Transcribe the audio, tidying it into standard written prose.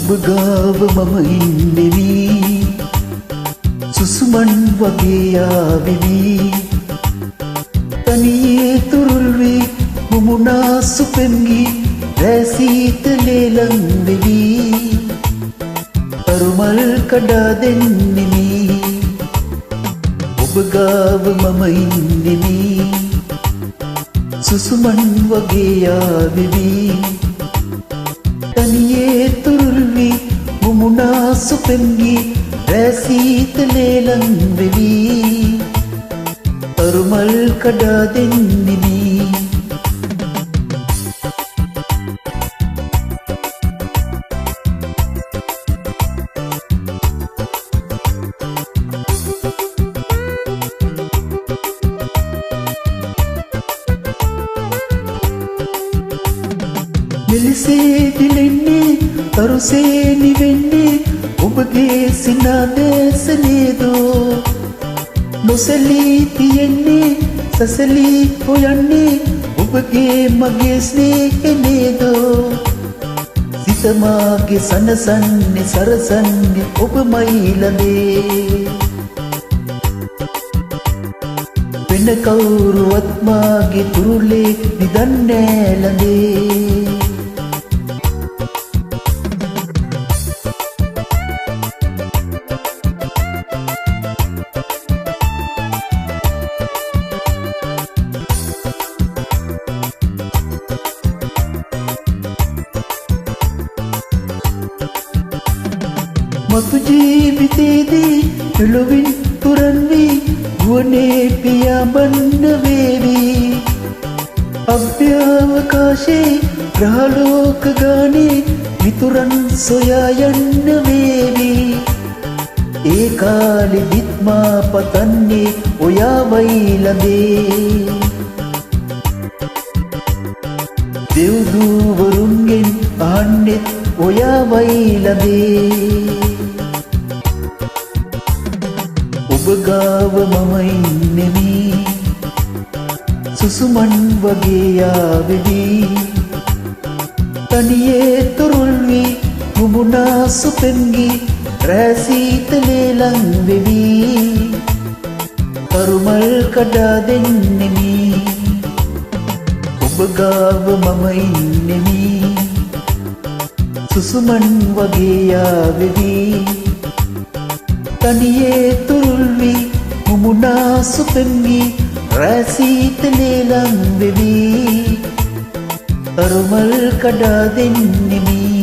ඔබ ගාව මම ඉන්නෙමි සුසුමන් වගේ ආවෙමි තනියේ තුරුල් වී මුමුණාසු පෙම්ගි රැසීතලේ ලං වෙවි තරුමල් කඩා දෙන්නෙමි ඔබ ගාව මම ඉන්නෙමි සුසුමන් වගේ ආවෙමි තනියේ තුරුල් වී මුමුණාසු පෙම්ගි රැසීතලේ ලං වෙවි තරුමල් කඩා දෙන්නෙමි මෙලෙසේ දිලෙන්නේ තරුසේ නිවෙන්නේ ඔබගේ සිනාදැස නේදෝ නොසැලී තියෙන්නේ සසලී හොයන්නේ ඔබගේ මගේ ස්නේහය නේදෝ සිත මාගේ සනසන්නේ සරසන්නේ ඔබමයි ළඟේ වෙන කවුරුවත් මාගේ තුරුලේ නිදන්නේ ළඟේ මතු ජීවිතේදී මෙලොවින් පුරන් වී ගුවනේ පියාඹන්න වේවි අභ්‍යවකාශේ ග්‍රහලෝක ගානේ මිතුරන් සොයා යන්න වේවි ඒ කාලෙදිත් මා පතන්නේ ඔයාවයි ළඟේ දෙව්දූවරුන්ගෙන් අහන්නෙත් ඔයාවයි ළඟේ ඔබ ගාව මම ඉන්නෙමි සුසුමන් වගේ ආවෙමි තනියේ තුරුල් වී මුමුණාසු පෙම්ගි රැසීතලේ ලං වෙවි තරුමල් කඩා දෙන්නෙමි ඔබ ගාව මම ඉන්නෙමි සුසුමන් වගේ ආවෙමි තනියේ තුරුල් වී මුමුණාසු පෙම්ගි රැසීතලේ ලං වෙවි තරුමල් කඩා දෙන්නෙමි